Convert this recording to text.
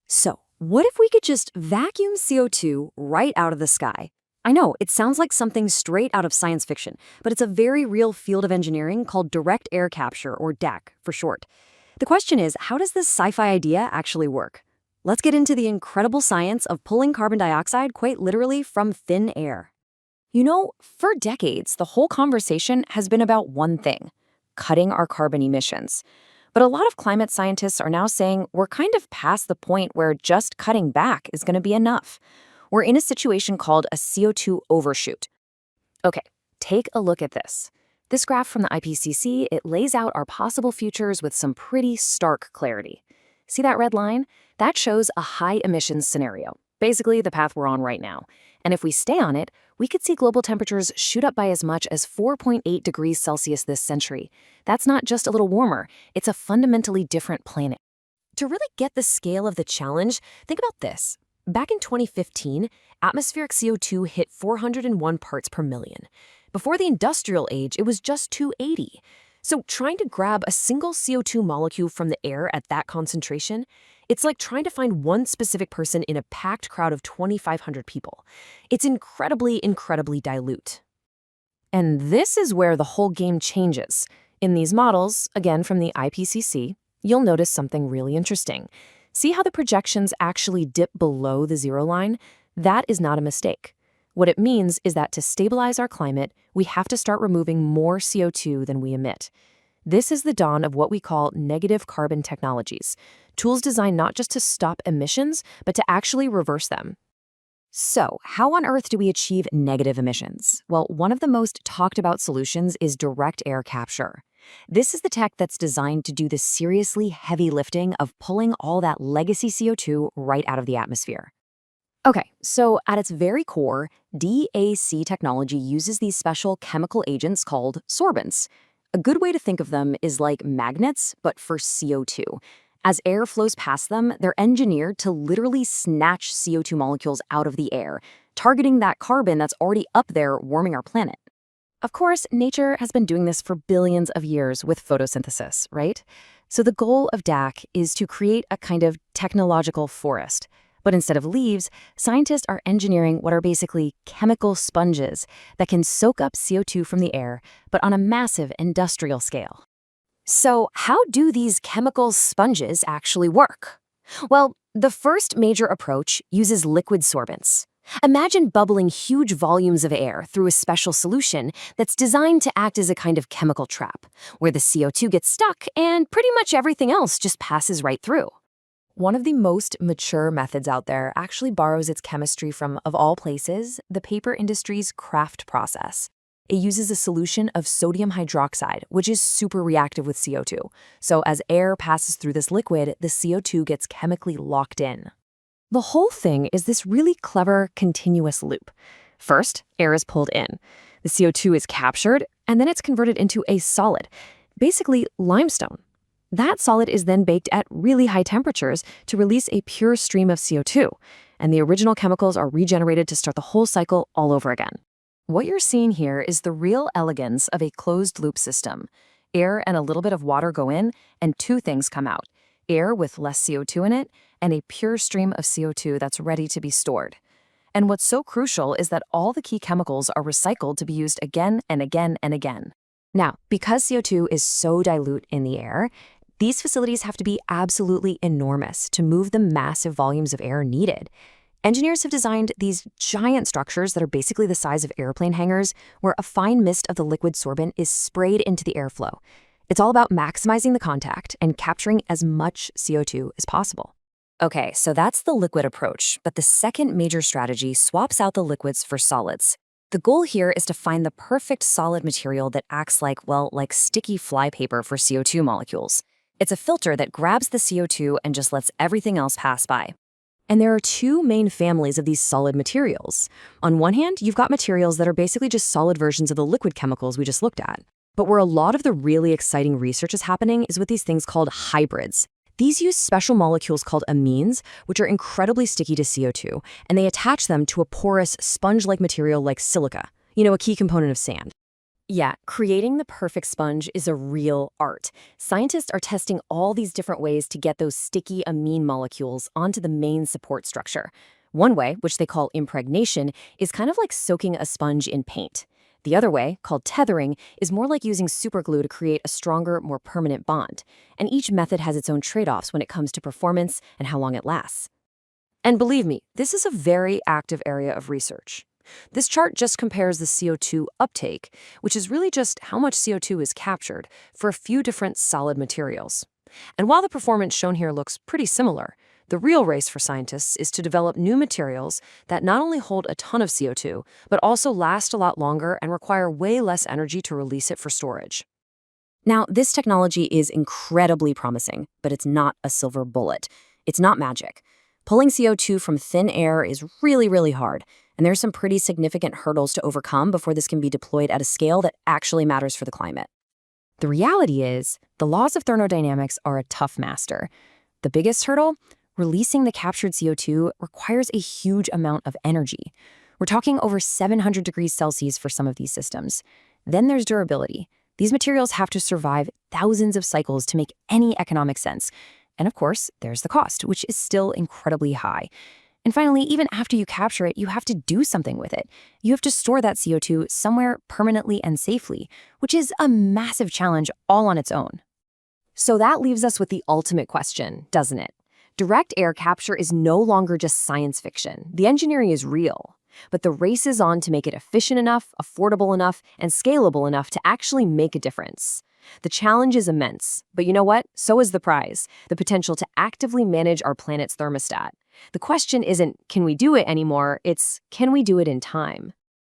So, what if we could just vacuum CO2 right out of the sky? I know, it sounds like something straight out of science fiction, but it's a very real field of engineering called direct air capture, or DAC for short. The question is, how does this sci-fi idea actually work? Let's get into the incredible science of pulling carbon dioxide quite literally from thin air. For decades, the whole conversation has been about one thing: cutting our carbon emissions. But a lot of climate scientists are now saying we're kind of past the point where just cutting back is going to be enough. We're in a situation called a CO2 overshoot. Okay, take a look at this. This graph from the IPCC, it lays out our possible futures with some pretty stark clarity. See that red line? That shows a high emissions scenario, basically the path we're on right now. And if we stay on it, we could see global temperatures shoot up by as much as 4.8 degrees Celsius this century. That's not just a little warmer, it's a fundamentally different planet. To really get the scale of the challenge, think about this. Back in 2015, atmospheric CO2 hit 401 parts per million. Before the industrial age, it was just 280. So trying to grab a single CO2 molecule from the air at that concentration, it's like trying to find one specific person in a packed crowd of 2,500 people. It's incredibly, incredibly dilute. And this is where the whole game changes. In these models, again from the IPCC, you'll notice something really interesting. See how the projections actually dip below the zero line? That is not a mistake. What it means is that to stabilize our climate, we have to start removing more CO2 than we emit. This is the dawn of what we call negative carbon technologies, tools designed not just to stop emissions, but to actually reverse them. So, how on earth do we achieve negative emissions? Well, one of the most talked about solutions is direct air capture. This is the tech that's designed to do the seriously heavy lifting of pulling all that legacy CO2 right out of the atmosphere. Okay, so at its very core, DAC technology uses these special chemical agents called sorbents. A good way to think of them is like magnets, but for CO2. As air flows past them, they're engineered to literally snatch CO2 molecules out of the air, targeting that carbon that's already up there warming our planet. Of course, nature has been doing this for billions of years with photosynthesis, right? So the goal of DAC is to create a kind of technological forest. But instead of leaves, scientists are engineering what are basically chemical sponges that can soak up CO2 from the air, but on a massive industrial scale. So how do these chemical sponges actually work? Well, the first major approach uses liquid sorbents. Imagine bubbling huge volumes of air through a special solution that's designed to act as a kind of chemical trap, where the CO2 gets stuck and pretty much everything else just passes right through. One of the most mature methods out there actually borrows its chemistry from, of all places, the paper industry's craft process. It uses a solution of sodium hydroxide, which is super reactive with CO2. So as air passes through this liquid, the CO2 gets chemically locked in. The whole thing is this really clever, continuous loop. First, air is pulled in. The CO2 is captured, and then it's converted into a solid, basically limestone. That solid is then baked at really high temperatures to release a pure stream of CO2, and the original chemicals are regenerated to start the whole cycle all over again. What you're seeing here is the real elegance of a closed-loop system. Air and a little bit of water go in, and two things come out: air with less CO2 in it, and a pure stream of CO2 that's ready to be stored. And what's so crucial is that all the key chemicals are recycled to be used again and again and again. Now, because CO2 is so dilute in the air, these facilities have to be absolutely enormous to move the massive volumes of air needed. Engineers have designed these giant structures that are basically the size of airplane hangars, where a fine mist of the liquid sorbent is sprayed into the airflow. It's all about maximizing the contact and capturing as much CO2 as possible. Okay, so that's the liquid approach, but the second major strategy swaps out the liquids for solids. The goal here is to find the perfect solid material that acts like sticky flypaper for CO2 molecules. It's a filter that grabs the CO2 and just lets everything else pass by. And there are two main families of these solid materials. On one hand, you've got materials that are basically just solid versions of the liquid chemicals we just looked at. But where a lot of the really exciting research is happening is with these things called hybrids. These use special molecules called amines, which are incredibly sticky to CO2, and they attach them to a porous, sponge-like material like silica, a key component of sand. Yeah, creating the perfect sponge is a real art. Scientists are testing all these different ways to get those sticky amine molecules onto the main support structure. One way, which they call impregnation, is kind of like soaking a sponge in paint. The other way, called tethering, is more like using superglue to create a stronger, more permanent bond. And each method has its own trade-offs when it comes to performance and how long it lasts. And believe me, this is a very active area of research. This chart just compares the CO2 uptake, which is really just how much CO2 is captured, for a few different solid materials. And while the performance shown here looks pretty similar, the real race for scientists is to develop new materials that not only hold a ton of CO2, but also last a lot longer and require way less energy to release it for storage. Now, this technology is incredibly promising, but it's not a silver bullet. It's not magic. Pulling CO2 from thin air is really, really hard, and there's some pretty significant hurdles to overcome before this can be deployed at a scale that actually matters for the climate. The reality is, the laws of thermodynamics are a tough master. The biggest hurdle? Releasing the captured CO2 requires a huge amount of energy. We're talking over 700 degrees Celsius for some of these systems. Then there's durability. These materials have to survive thousands of cycles to make any economic sense. And of course, there's the cost, which is still incredibly high. And finally, even after you capture it, you have to do something with it. You have to store that CO2 somewhere permanently and safely, which is a massive challenge all on its own. So that leaves us with the ultimate question, doesn't it? Direct air capture is no longer just science fiction. The engineering is real. But the race is on to make it efficient enough, affordable enough, and scalable enough to actually make a difference. The challenge is immense, but you know what? So is the prize, the potential to actively manage our planet's thermostat. The question isn't, can we do it anymore? It's, can we do it in time?